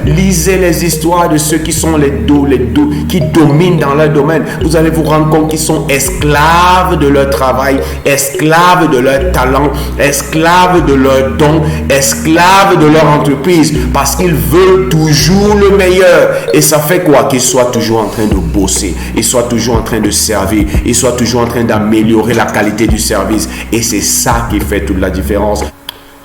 Lisez les histoires de ceux qui sont qui dominent dans leur domaine. Vous allez vous rendre compte qu'ils sont esclaves de leur travail, esclaves de leur talent, esclaves de leurs dons, esclaves de leur entreprise, parce qu'ils veulent toujours le meilleur. Et ça fait quoi? Qu'ils soient toujours en train de bosser, ils soient toujours en train de servir, ils soient toujours en train d'améliorer la qualité du service. Et c'est ça qui fait toute la différence.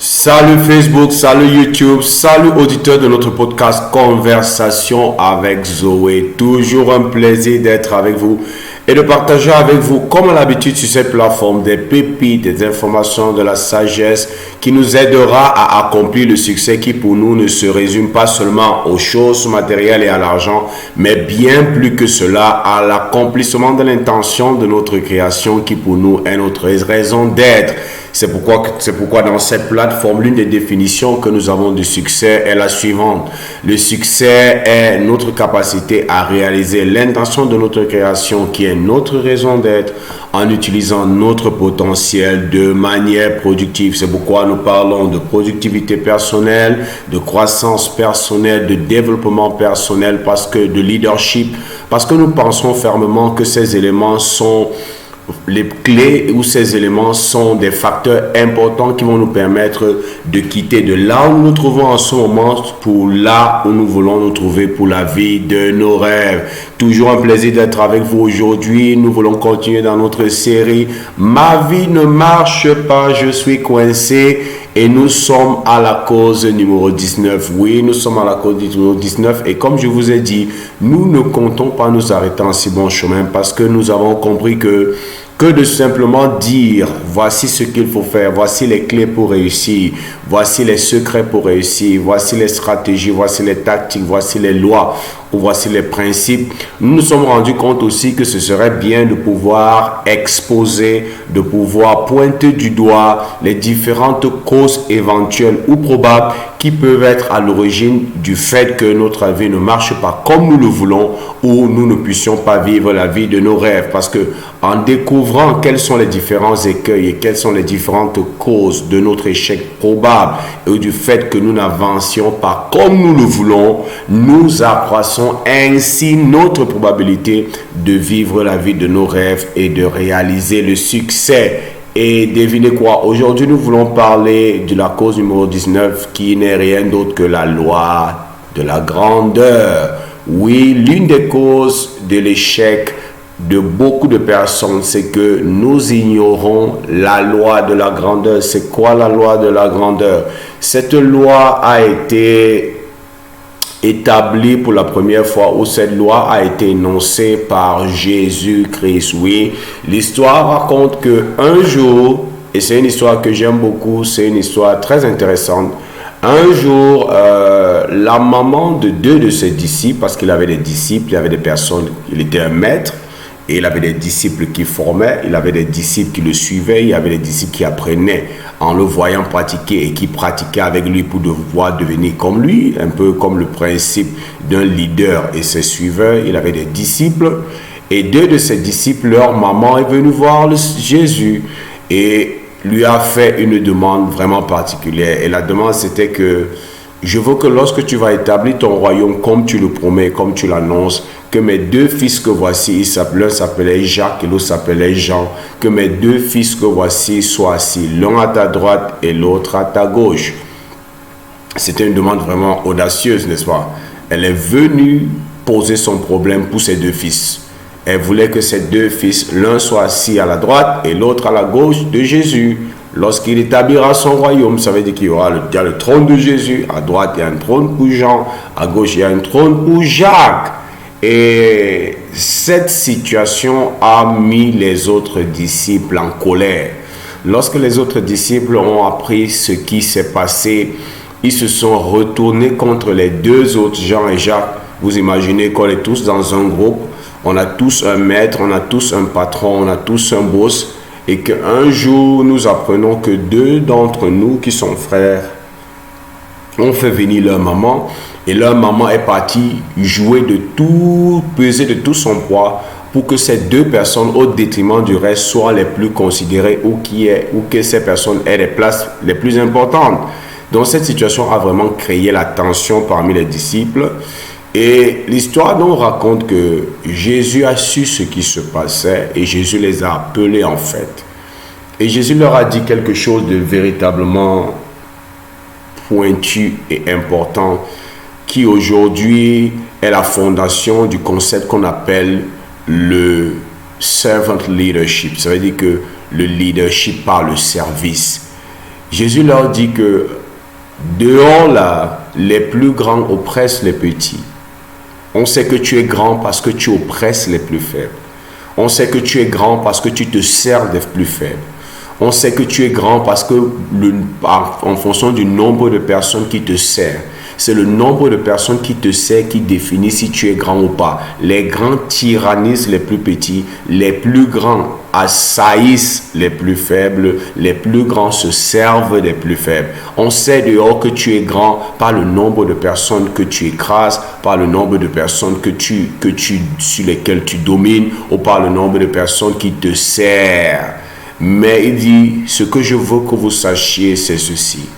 Salut Facebook, salut YouTube, salut auditeurs de notre podcast Conversation avec Zoé. Toujours un plaisir d'être avec vous et de partager avec vous, comme à l'habitude sur cette plateforme, des pépites, des informations, de la sagesse qui nous aidera à accomplir le succès qui pour nous ne se résume pas seulement aux choses matérielles et à l'argent, mais bien plus que cela, à l'accomplissement de l'intention de notre création qui pour nous est notre raison d'être. C'est pourquoi dans cette plateforme, l'une des définitions que nous avons du succès est la suivante. Le succès est notre capacité à réaliser l'intention de notre création qui est notre raison d'être en utilisant notre potentiel de manière productive. C'est pourquoi nous parlons de productivité personnelle, de croissance personnelle, de développement personnel, de leadership, parce que nous pensons fermement que ces éléments sont les clés ou ces éléments sont des facteurs importants qui vont nous permettre de quitter de là où nous nous trouvons en ce moment pour là où nous voulons nous trouver pour la vie de nos rêves. Toujours un plaisir d'être avec vous aujourd'hui. Nous voulons continuer dans notre série « Ma vie ne marche pas, je suis coincé ». Et nous sommes à la cause numéro 19. Oui, nous sommes à la cause numéro 19. Et comme je vous ai dit, nous ne comptons pas nous arrêter en si bon chemin parce que nous avons compris que de simplement dire voici ce qu'il faut faire, voici les clés pour réussir, voici les secrets pour réussir, voici les stratégies, voici les tactiques, voici les lois ou voici les principes. Nous nous sommes rendus compte aussi que ce serait bien de pouvoir exposer, de pouvoir pointer du doigt les différentes causes éventuelles ou probables qui peuvent être à l'origine du fait que notre vie ne marche pas comme nous le voulons ou nous ne puissions pas vivre la vie de nos rêves. Parce que en découvrant quels sont les différents écueils et quelles sont les différentes causes de notre échec probable et du fait que nous n'avancions pas comme nous le voulons, nous accroissons ainsi notre probabilité de vivre la vie de nos rêves et de réaliser le succès. Et devinez quoi, aujourd'hui nous voulons parler de la cause numéro 19 qui n'est rien d'autre que la loi de la grandeur. Oui, l'une des causes de l'échec de beaucoup de personnes, c'est que nous ignorons la loi de la grandeur. C'est quoi la loi de la grandeur? Cette loi a été établie pour la première fois, où cette loi a été énoncée par Jésus-Christ. Oui, l'histoire raconte que un jour, et c'est une histoire que j'aime beaucoup, c'est une histoire très intéressante. Un jour, la maman de deux de ses disciples, parce qu'il avait des disciples, il avait des personnes, il était un maître, et il avait des disciples qui formaient, il avait des disciples qui le suivaient, il y avait des disciples qui apprenaient en le voyant pratiquer et qui pratiquaient avec lui pour pouvoir devenir comme lui, un peu comme le principe d'un leader et ses suiveurs. Il avait des disciples et deux de ses disciples, leur maman est venue voir Jésus et lui a fait une demande vraiment particulière. Et la demande c'était que je veux que lorsque tu vas établir ton royaume comme tu le promets, comme tu l'annonces, que mes deux fils que voici, l'un s'appelait Jacques et l'autre s'appelait Jean, que mes deux fils que voici soient assis, l'un à ta droite et l'autre à ta gauche. C'était une demande vraiment audacieuse, n'est-ce pas? Elle est venue poser son problème pour ses deux fils. Elle voulait que ses deux fils, l'un soit assis à la droite et l'autre à la gauche de Jésus. Lorsqu'il établira son royaume, ça veut dire qu'il y aura le trône de Jésus. À droite, il y a un trône pour Jean. À gauche, il y a un trône pour Jacques. Et cette situation a mis les autres disciples en colère. Lorsque les autres disciples ont appris ce qui s'est passé, ils se sont retournés contre les deux autres, Jean et Jacques. Vous imaginez qu'on est tous dans un groupe, on a tous un maître, on a tous un patron, on a tous un boss. Et qu'un jour, nous apprenons que deux d'entre nous qui sont frères ont fait venir leur maman. Et leur maman est partie jouer de tout, peser de tout son poids pour que ces deux personnes, au détriment du reste, soient les plus considérées ou que ces personnes aient les places les plus importantes. Donc cette situation a vraiment créé la tension parmi les disciples. Et l'histoire nous raconte que Jésus a su ce qui se passait et Jésus les a appelés en fait. Et Jésus leur a dit quelque chose de véritablement pointu et important qui aujourd'hui est la fondation du concept qu'on appelle le servant leadership. Ça veut dire que le leadership par le service. Jésus leur dit que dehors là, les plus grands oppressent les petits. On sait que tu es grand parce que tu oppresses les plus faibles. On sait que tu es grand parce que tu te sers des plus faibles. On sait que tu es grand parce que en fonction du nombre de personnes qui te servent, c'est le nombre de personnes qui te servent qui définit si tu es grand ou pas. Les grands tyrannisent les plus petits, les plus grands assaillissent les plus faibles, les plus grands se servent des plus faibles. On sait dehors que tu es grand par le nombre de personnes que tu écrases, par le nombre de personnes sur lesquelles tu domines ou par le nombre de personnes qui te servent. Mais il dit, ce que je veux que vous sachiez, c'est ceci.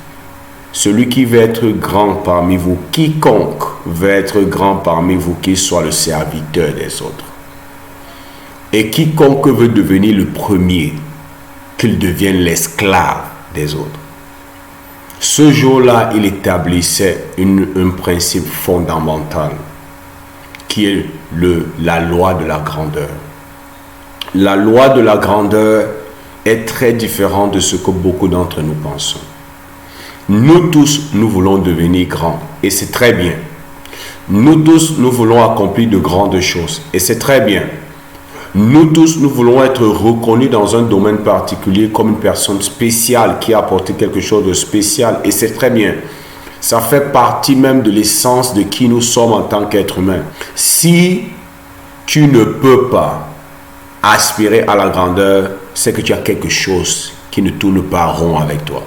Celui qui veut être grand parmi vous, quiconque veut être grand parmi vous, qu'il soit le serviteur des autres. Et quiconque veut devenir le premier, qu'il devienne l'esclave des autres. Ce jour-là, il établissait un principe fondamental, qui est la loi de la grandeur. La loi de la grandeur est très différent de ce que beaucoup d'entre nous pensons. Nous tous, nous voulons devenir grands et c'est très bien. Nous tous, nous voulons accomplir de grandes choses et c'est très bien. Nous tous, nous voulons être reconnus dans un domaine particulier comme une personne spéciale qui a apporté quelque chose de spécial et c'est très bien. Ça fait partie même de l'essence de qui nous sommes en tant qu'êtres humains. Si tu ne peux pas aspirer à la grandeur, c'est que tu as quelque chose qui ne tourne pas rond avec toi.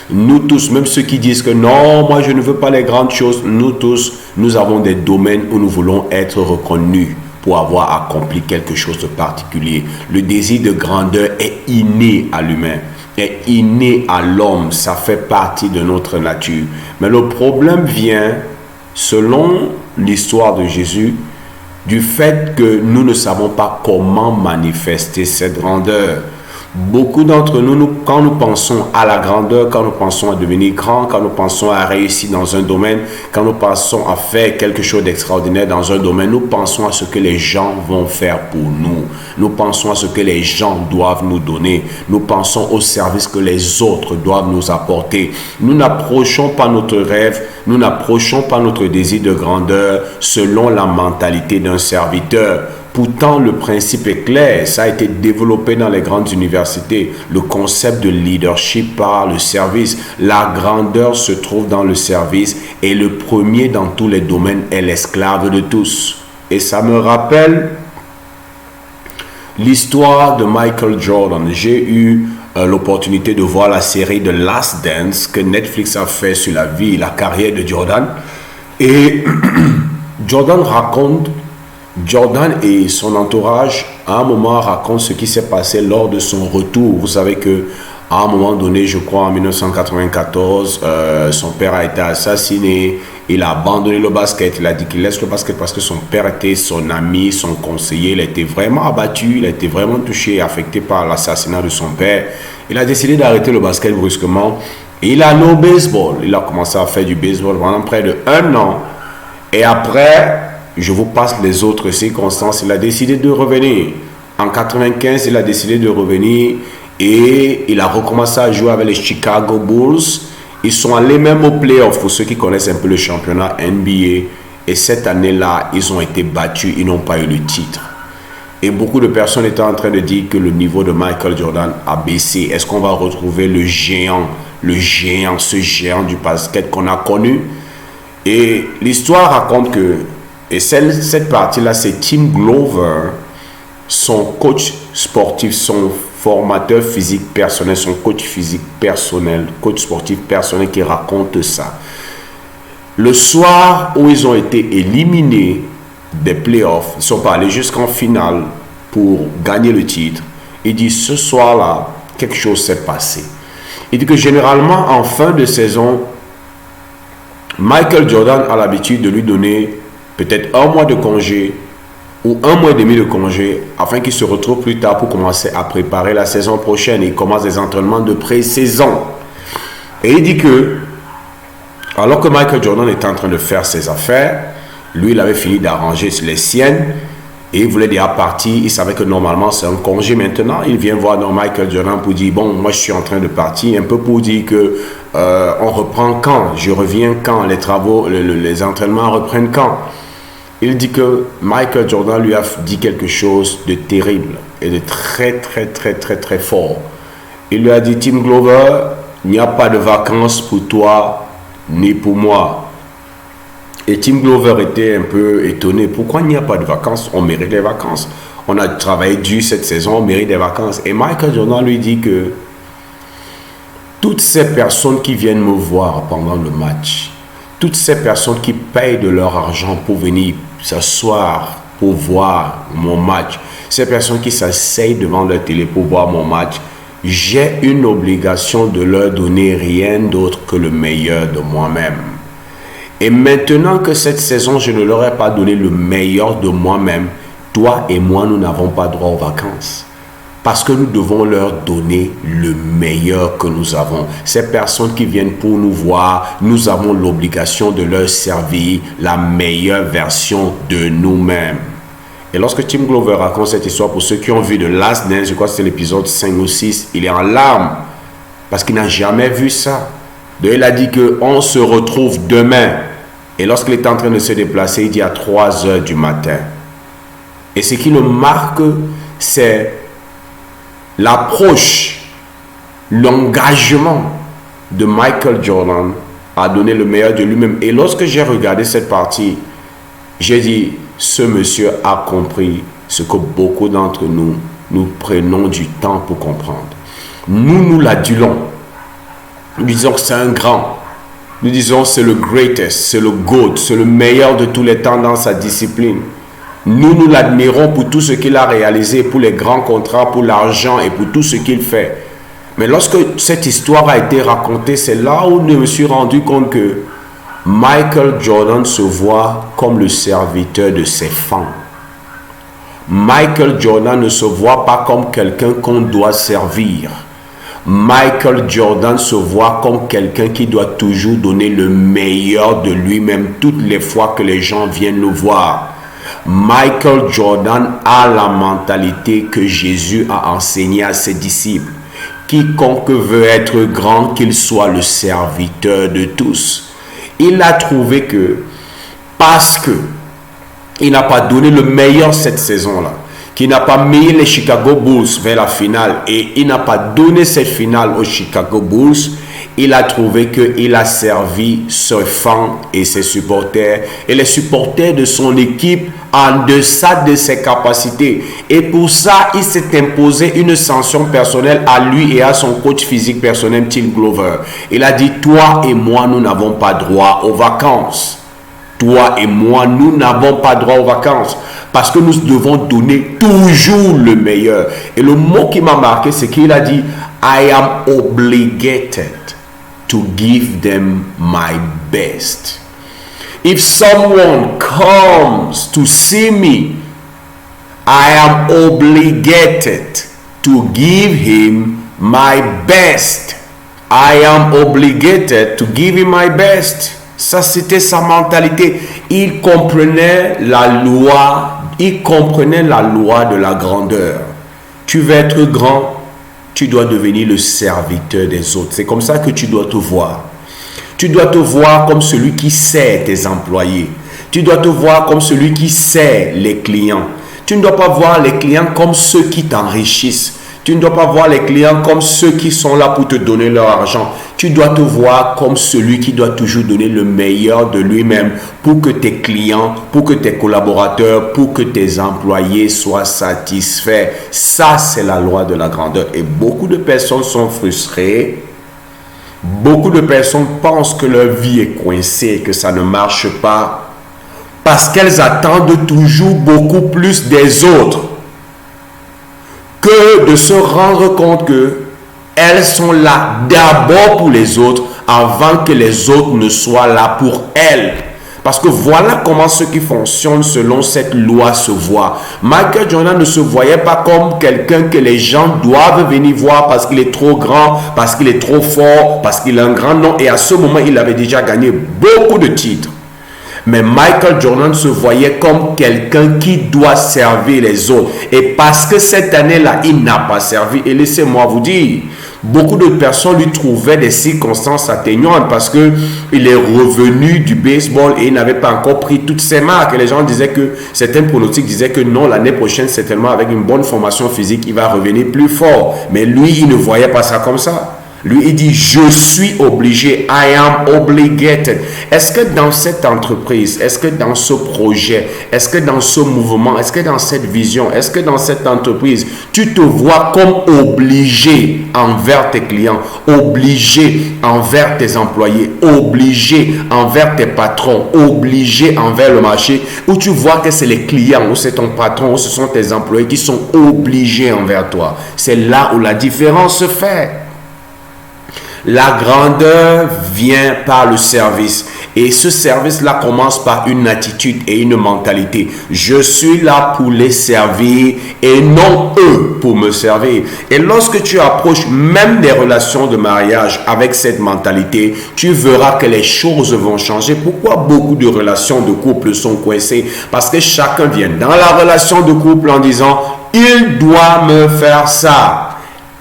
Nous tous, même ceux qui disent que non, moi je ne veux pas les grandes choses, nous tous, nous avons des domaines où nous voulons être reconnus pour avoir accompli quelque chose de particulier. Le désir de grandeur est inné à l'humain, est inné à l'homme, ça fait partie de notre nature. Mais le problème vient, selon l'histoire de Jésus, du fait que nous ne savons pas comment manifester cette grandeur. Beaucoup d'entre nous, quand nous pensons à la grandeur, quand nous pensons à devenir grand, quand nous pensons à réussir dans un domaine, quand nous pensons à faire quelque chose d'extraordinaire dans un domaine, nous pensons à ce que les gens vont faire pour nous. Nous pensons à ce que les gens doivent nous donner. Nous pensons au service que les autres doivent nous apporter. Nous n'approchons pas notre rêve, nous n'approchons pas notre désir de grandeur selon la mentalité d'un serviteur. Pourtant, le principe est clair, ça a été développé dans les grandes universités. Le concept de leadership par le service. La grandeur se trouve dans le service et le premier dans tous les domaines est l'esclave de tous. Et ça me rappelle l'histoire de Michael Jordan. J'ai eu l'opportunité de voir la série The Last Dance que Netflix a fait sur la vie et la carrière de Jordan. Et Jordan et son entourage, à un moment, racontent ce qui s'est passé lors de son retour. Vous savez que à un moment donné, je crois en 1994, son père a été assassiné. Il a abandonné le basket. Il a dit qu'il laisse le basket parce que son père était son ami, son conseiller. Il a été vraiment abattu, il a été vraiment touché et affecté par l'assassinat de son père. Il a décidé d'arrêter le basket brusquement. Et il a allé au baseball. Il a commencé à faire du baseball pendant près de 1 an. Et après, je vous passe les autres circonstances. Il a décidé de revenir. En 95, il a décidé de revenir et il a recommencé à jouer avec les Chicago Bulls. Ils sont allés même aux playoffs, pour ceux qui connaissent un peu le championnat NBA. Et cette année-là, ils ont été battus, ils n'ont pas eu le titre. Et beaucoup de personnes étaient en train de dire que le niveau de Michael Jordan a baissé. Est-ce qu'on va retrouver ce géant du basket qu'on a connu? Et l'histoire raconte que et cette partie-là, c'est Tim Glover, son coach sportif, son formateur physique personnel, son coach physique personnel, coach sportif personnel qui raconte ça. Le soir où ils ont été éliminés des playoffs, ils sont pas allés jusqu'en finale pour gagner le titre. Il dit, ce soir-là, quelque chose s'est passé. Il dit que généralement, en fin de saison, Michael Jordan a l'habitude de lui donner peut-être un mois de congé ou un mois et demi de congé afin qu'il se retrouve plus tard pour commencer à préparer la saison prochaine. Il commence des entraînements de pré-saison. Et il dit que, alors que Michael Jordan était en train de faire ses affaires, lui, il avait fini d'arranger les siennes et il voulait déjà partir. Il savait que normalement, c'est un congé maintenant. Il vient voir Michael Jordan pour dire, bon, moi, je suis en train de partir. Un peu pour dire que on reprend quand? Je reviens quand? Les travaux, les entraînements reprennent quand? Il dit que Michael Jordan lui a dit quelque chose de terrible et de très fort. Il lui a dit, Tim Glover, il n'y a pas de vacances pour toi ni pour moi. Et Tim Glover était un peu étonné. Pourquoi il n'y a pas de vacances? On mérite les vacances. On a travaillé dur cette saison, on mérite des vacances. Et Michael Jordan lui dit que toutes ces personnes qui viennent me voir pendant le match, toutes ces personnes qui payent de leur argent pour venir s'asseoir, pour voir mon match, ces personnes qui s'asseyent devant leur télé pour voir mon match, j'ai une obligation de leur donner rien d'autre que le meilleur de moi-même. Et maintenant que cette saison, je ne leur ai pas donné le meilleur de moi-même, toi et moi, nous n'avons pas droit aux vacances. Parce que nous devons leur donner le meilleur que nous avons. Ces personnes qui viennent pour nous voir, nous avons l'obligation de leur servir la meilleure version de nous-mêmes. Et lorsque Tim Glover raconte cette histoire, pour ceux qui ont vu The Last Dance, je crois que c'est l'épisode 5 ou 6, il est en larmes parce qu'il n'a jamais vu ça. Donc il a dit qu'on se retrouve demain. Et lorsqu'il est en train de se déplacer, il dit à 3 heures du matin. Et ce qui le marque, c'est l'approche, l'engagement de Michael Jordan à donner le meilleur de lui-même. Et lorsque j'ai regardé cette partie, j'ai dit, ce monsieur a compris ce que beaucoup d'entre nous, nous prenons du temps pour comprendre. Nous l'adulons. Nous disons que c'est un grand. Nous disons c'est le greatest, c'est le GOAT, c'est le meilleur de tous les temps dans sa discipline. Nous l'admirons pour tout ce qu'il a réalisé, pour les grands contrats, pour l'argent et pour tout ce qu'il fait. Mais lorsque cette histoire a été racontée, c'est là où je me suis rendu compte que Michael Jordan se voit comme le serviteur de ses fans. Michael Jordan ne se voit pas comme quelqu'un qu'on doit servir. Michael Jordan se voit comme quelqu'un qui doit toujours donner le meilleur de lui-même toutes les fois que les gens viennent le voir. Michael Jordan a la mentalité que Jésus a enseignée à ses disciples. Quiconque veut être grand, qu'il soit le serviteur de tous. Il a trouvé que parce que il n'a pas donné le meilleur cette saison-là, qu'il n'a pas mis les Chicago Bulls vers la finale et il n'a pas donné cette finale aux Chicago Bulls, il a trouvé qu'il a servi ses fans et ses supporters et les supporters de son équipe en deçà de ses capacités. Et pour ça, il s'est imposé une sanction personnelle à lui et à son coach physique personnel, Tim Glover. Il a dit, toi et moi, nous n'avons pas droit aux vacances. Toi et moi, nous n'avons pas droit aux vacances. Parce que nous devons donner toujours le meilleur. Et le mot qui m'a marqué, c'est qu'il a dit, I am obligated to give them my best. If someone comes to see me, I am obligated to give him my best. I am obligated to give him my best. Ça, c'était sa mentalité. Il comprenait la loi. Il comprenait la loi de la grandeur. Tu veux être grand, tu dois devenir le serviteur des autres. C'est comme ça que tu dois te voir. Tu dois te voir comme celui qui sert tes employés. Tu dois te voir comme celui qui sert les clients. Tu ne dois pas voir les clients comme ceux qui t'enrichissent. Tu ne dois pas voir les clients comme ceux qui sont là pour te donner leur argent. Tu dois te voir comme celui qui doit toujours donner le meilleur de lui-même pour que tes clients, pour que tes collaborateurs, pour que tes employés soient satisfaits. Ça, c'est la loi de la grandeur. Et beaucoup de personnes sont frustrées. Beaucoup de personnes pensent que leur vie est coincée, que ça ne marche pas, parce qu'elles attendent toujours beaucoup plus des autres que de se rendre compte que elles sont là d'abord pour les autres avant que les autres ne soient là pour elle. Parce que voilà comment ceux qui fonctionnent selon cette loi se voient. Michael Jordan ne se voyait pas comme quelqu'un que les gens doivent venir voir parce qu'il est trop grand, parce qu'il est trop fort, parce qu'il a un grand nom. Et à ce moment, il avait déjà gagné beaucoup de titres. Mais Michael Jordan se voyait comme quelqu'un qui doit servir les autres. Et parce que cette année-là, il n'a pas servi. Et laissez-moi vous dire, beaucoup de personnes lui trouvaient des circonstances atténuantes parce qu'il est revenu du baseball et il n'avait pas encore pris toutes ses marques. Et les gens disaient que, certains pronostics disaient que non, l'année prochaine, certainement avec une bonne formation physique, il va revenir plus fort. Mais lui, il ne voyait pas ça comme ça. Lui, il dit, je suis obligé, I am obligated. Est-ce que dans cette entreprise, est-ce que dans ce projet, est-ce que dans ce mouvement, est-ce que dans cette vision, est-ce que dans cette entreprise, tu te vois comme obligé envers tes clients, obligé envers tes employés, obligé envers tes patrons, obligé envers le marché, ou tu vois que c'est les clients, ou c'est ton patron, ou ce sont tes employés qui sont obligés envers toi. C'est là où la différence se fait. La grandeur vient par le service. Et ce service-là commence par une attitude et une mentalité. Je suis là pour les servir et non eux pour me servir. Et lorsque tu approches même des relations de mariage avec cette mentalité, tu verras que les choses vont changer. Pourquoi beaucoup de relations de couple sont coincées? Parce que chacun vient dans la relation de couple en disant « il doit me faire ça ».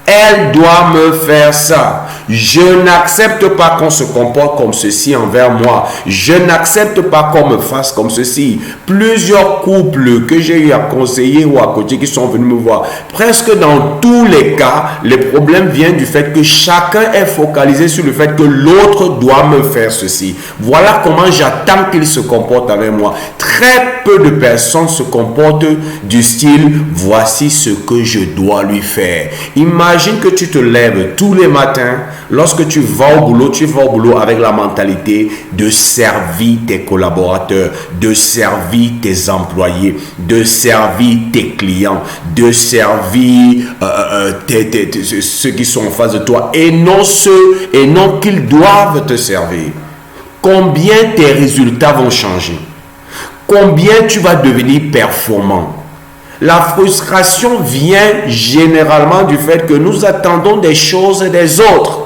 Elle doit me faire ça. Je n'accepte pas qu'on se comporte comme ceci envers moi. Je n'accepte pas qu'on me fasse comme ceci. Plusieurs couples que j'ai eu à conseiller ou à côté qui sont venus me voir, presque dans tous les cas, les problèmes viennent du fait que chacun est focalisé sur le fait que l'autre doit me faire ceci. Voilà comment j'attends qu'il se comporte avec moi. Très peu de personnes se comportent du style « voici ce que je dois lui faire ». Imagine que tu te lèves tous les matins, lorsque tu vas au boulot avec la mentalité de servir tes collaborateurs, de servir tes employés, de servir tes clients, de servir ceux qui sont en face de toi et non qu'ils doivent te servir. Combien tes résultats vont changer? Combien tu vas devenir performant? La frustration vient généralement du fait que nous attendons des choses des autres.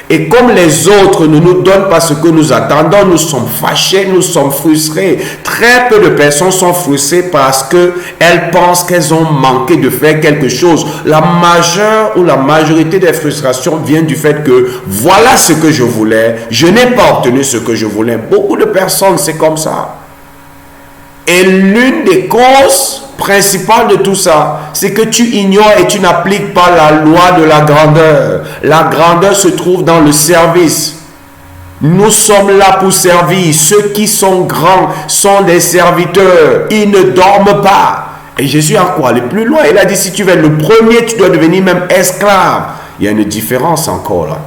Et comme les autres ne nous donnent pas ce que nous attendons, nous sommes fâchés, nous sommes frustrés. Très peu de personnes sont frustrées parce qu'elles pensent qu'elles ont manqué de faire quelque chose. La majeure ou la majorité des frustrations viennent du fait que voilà ce que je voulais, je n'ai pas obtenu ce que je voulais. Beaucoup de personnes, c'est comme ça. Et l'une des causes principales de tout ça, c'est que tu ignores et tu n'appliques pas la loi de la grandeur. La grandeur se trouve dans le service. Nous sommes là pour servir. Ceux qui sont grands sont des serviteurs. Ils ne dorment pas. Et Jésus a quoi? Aller plus loin. Il a dit, si tu veux être le premier, tu dois devenir même esclave. Il y a une différence encore là.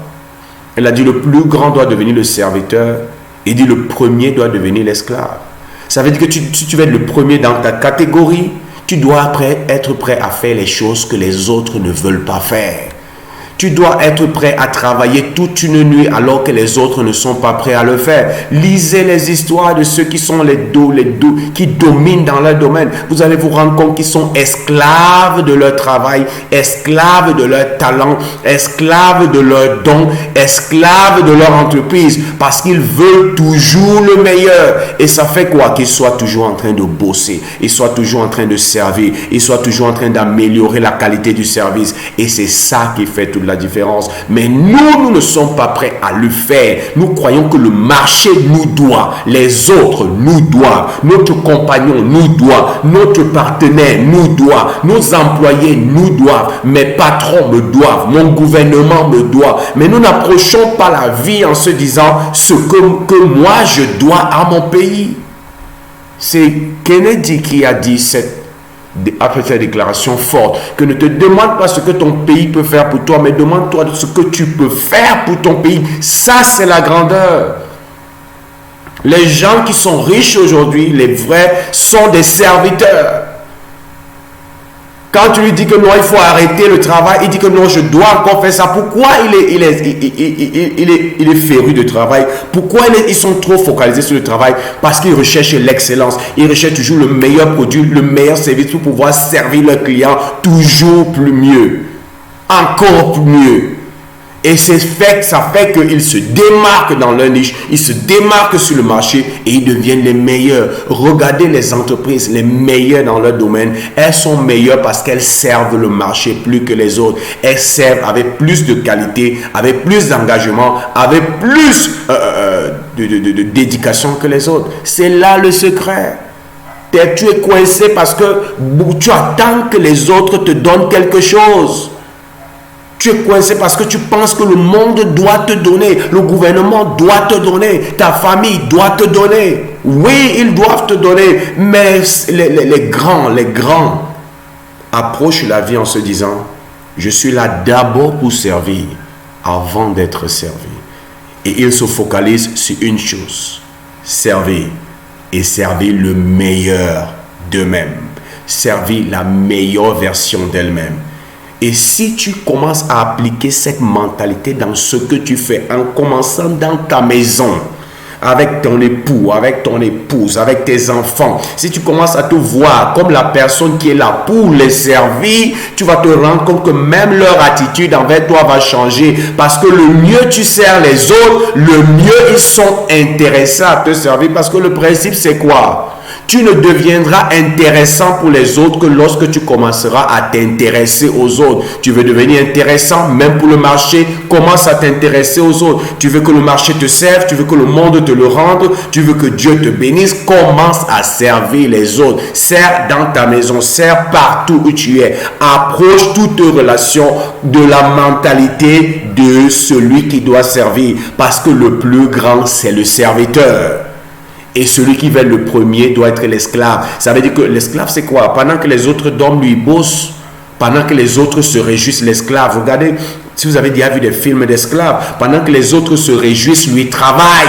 Il a dit, le plus grand doit devenir le serviteur. Il dit, le premier doit devenir l'esclave. Ça veut dire que si tu veux être le premier dans ta catégorie, tu dois être prêt à faire les choses que les autres ne veulent pas faire. Tu dois être prêt à travailler toute une nuit alors que les autres ne sont pas prêts à le faire. Lisez les histoires de ceux qui sont les dos, qui dominent dans leur domaine. Vous allez vous rendre compte qu'ils sont esclaves de leur travail, esclaves de leur talent, esclaves de leurs dons, esclaves de leur entreprise parce qu'ils veulent toujours le meilleur. Et ça fait quoi? Qu'ils soient toujours en train de bosser, ils soient toujours en train de servir, ils soient toujours en train d'améliorer la qualité du service. Et c'est ça qui fait toute la différence. Mais nous ne sommes pas prêts à le faire. Nous croyons que le marché nous doit, les autres nous doivent, notre compagnon nous doit, notre partenaire nous doit, nos employés nous doivent, mes patrons me doivent, mon gouvernement me doit. Mais nous n'approchons pas la vie en se disant ce que moi je dois à mon pays. C'est Kennedy qui a dit après cette déclaration forte, que ne te demande pas ce que ton pays peut faire pour toi, mais demande-toi ce que tu peux faire pour ton pays. Ça, c'est la grandeur. Les gens qui sont riches aujourd'hui, les vrais, sont des serviteurs. Quand tu lui dis que non, il faut arrêter le travail, il dit que non, je dois encore faire ça. Pourquoi il est féru de travail? Pourquoi ils sont trop focalisés sur le travail? Parce qu'ils recherchent l'excellence. Ils recherchent toujours le meilleur produit, le meilleur service pour pouvoir servir leurs clients toujours plus mieux. Encore plus mieux. Et ça fait qu'ils se démarquent dans leur niche, ils se démarquent sur le marché et ils deviennent les meilleurs. Regardez les entreprises, les meilleures dans leur domaine. Elles sont meilleures parce qu'elles servent le marché plus que les autres. Elles servent avec plus de qualité, avec plus d'engagement, avec plus de dédication que les autres. C'est là le secret. Tu es coincé parce que tu attends que les autres te donnent quelque chose. Tu es coincé parce que tu penses que le monde doit te donner, le gouvernement doit te donner, ta famille doit te donner. Oui, ils doivent te donner, mais les grands approchent la vie en se disant, je suis là d'abord pour servir avant d'être servi. Et ils se focalisent sur une chose, servir et servir le meilleur d'eux-mêmes, servir la meilleure version d'elles-mêmes. Et si tu commences à appliquer cette mentalité dans ce que tu fais, en commençant dans ta maison, avec ton époux, avec ton épouse, avec tes enfants, si tu commences à te voir comme la personne qui est là pour les servir, tu vas te rendre compte que même leur attitude envers toi va changer. Parce que le mieux tu sers les autres, le mieux ils sont intéressés à te servir. Parce que le principe c'est quoi? Tu ne deviendras intéressant pour les autres que lorsque tu commenceras à t'intéresser aux autres. Tu veux devenir intéressant même pour le marché, commence à t'intéresser aux autres. Tu veux que le marché te serve, tu veux que le monde te le rende, tu veux que Dieu te bénisse, commence à servir les autres. Sers dans ta maison, sers partout où tu es. Approche toutes relations de la mentalité de celui qui doit servir. Parce que le plus grand, c'est le serviteur. Et celui qui va être le premier doit être l'esclave. Ça veut dire que l'esclave, c'est quoi? Pendant que les autres dorment, lui bosse. Pendant que les autres se réjouissent, l'esclave. Regardez, si vous avez déjà vu des films d'esclaves, pendant que les autres se réjouissent, lui travaille.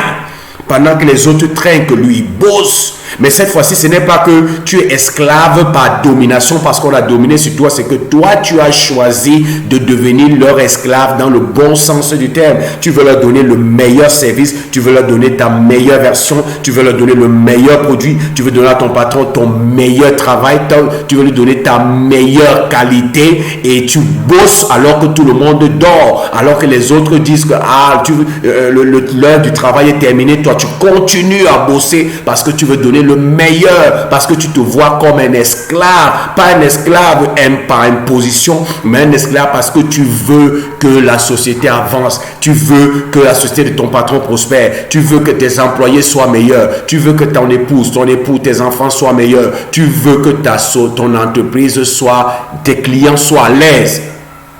Pendant que les autres trinquent, lui bosse. Mais cette fois-ci, ce n'est pas que tu es esclave par domination parce qu'on a dominé sur toi. C'est que toi, tu as choisi de devenir leur esclave dans le bon sens du terme. Tu veux leur donner le meilleur service. Tu veux leur donner ta meilleure version. Tu veux leur donner le meilleur produit. Tu veux donner à ton patron ton meilleur travail. Tu veux lui donner ta meilleure qualité. Et tu bosses alors que tout le monde dort. Alors que les autres disent que l'heure du travail est terminée. Toi, tu continues à bosser parce que tu veux donner le meilleur, parce que tu te vois comme un esclave, pas un esclave par imposition, mais un esclave parce que tu veux que la société avance, tu veux que la société de ton patron prospère, tu veux que tes employés soient meilleurs, tu veux que ton épouse, ton époux, tes enfants soient meilleurs, tu veux que ton entreprise tes clients soient à l'aise.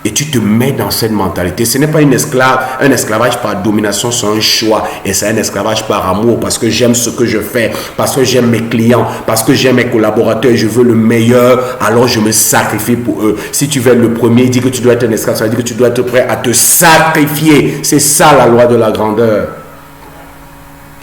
Et tu te mets dans cette mentalité. Ce n'est pas un esclavage par domination, c'est un choix. Et c'est un esclavage par amour, parce que j'aime ce que je fais, parce que j'aime mes clients, parce que j'aime mes collaborateurs, je veux le meilleur, alors je me sacrifie pour eux. Si tu veux être le premier, il dit que tu dois être un esclave, ça veut dire que tu dois être prêt à te sacrifier. C'est ça la loi de la grandeur.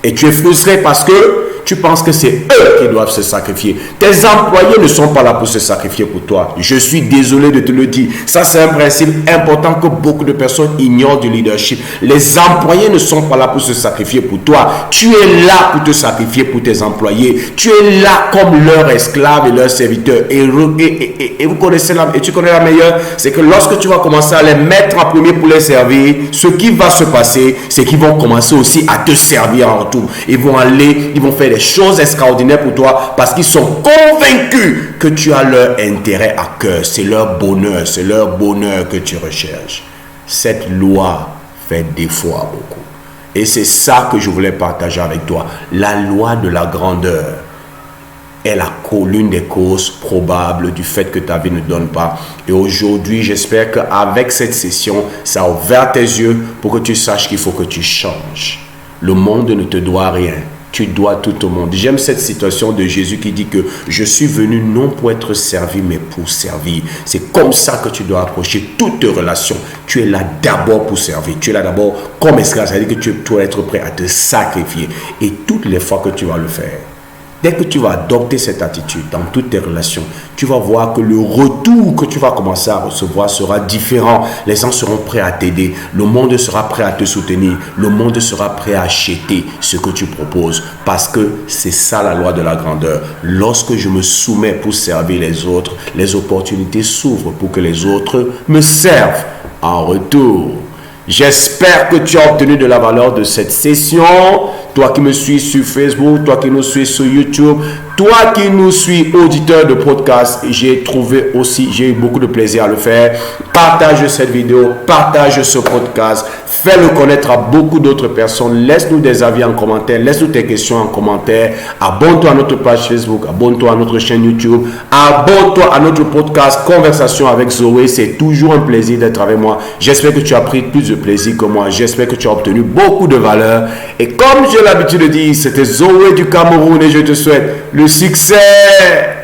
Et tu es frustré parce que tu penses que c'est eux qui doivent se sacrifier. Tes employés ne sont pas là pour se sacrifier pour toi. Je suis désolé de te le dire. Ça, c'est un principe important que beaucoup de personnes ignorent du leadership. Les employés ne sont pas là pour se sacrifier pour toi. Tu es là pour te sacrifier pour tes employés. Tu es là comme leur esclave et leur serviteur. Et vous connaissez et tu connais la meilleure, c'est que lorsque tu vas commencer à les mettre en premier pour les servir, ce qui va se passer, c'est qu'ils vont commencer aussi à te servir en retour. Ils vont faire des choses extraordinaires pour toi parce qu'ils sont convaincus que tu as leur intérêt à cœur. C'est leur bonheur que tu recherches. Cette loi fait défaut à beaucoup. Et c'est ça que je voulais partager avec toi. La loi de la grandeur est l'une des causes probables du fait que ta vie ne donne pas. Et aujourd'hui, j'espère qu'avec cette session, ça a ouvert tes yeux pour que tu saches qu'il faut que tu changes. Le monde ne te doit rien. Tu dois tout au monde. J'aime cette citation de Jésus qui dit que je suis venu non pour être servi, mais pour servir. C'est comme ça que tu dois approcher toutes tes relations. Tu es là d'abord pour servir. Tu es là d'abord comme esclave. C'est-à-dire que tu dois être prêt à te sacrifier. Et toutes les fois que tu vas le faire, Dès que tu vas adopter cette attitude dans toutes tes relations, tu vas voir que le retour que tu vas commencer à recevoir sera différent. Les gens seront prêts à t'aider. Le monde sera prêt à te soutenir. Le monde sera prêt à acheter ce que tu proposes. Parce que c'est ça la loi de la grandeur. Lorsque je me soumets pour servir les autres, les opportunités s'ouvrent pour que les autres me servent en retour. J'espère que tu as obtenu de la valeur de cette session. Toi qui me suis sur Facebook, toi qui nous suis sur YouTube, toi qui nous suis auditeur de podcast, j'ai eu beaucoup de plaisir à le faire. Partage cette vidéo, partage ce podcast, fais-le connaître à beaucoup d'autres personnes. Laisse-nous des avis en commentaire, laisse-nous tes questions en commentaire. Abonne-toi à notre page Facebook, abonne-toi à notre chaîne YouTube, abonne-toi à notre podcast Conversation avec Zoé. C'est toujours un plaisir d'être avec moi. J'espère que tu as pris plus de plaisir que moi. J'espère que tu as obtenu beaucoup de valeur. Et comme j'ai l'habitude de dire, c'était Zoé du Cameroun et je te souhaite le succès.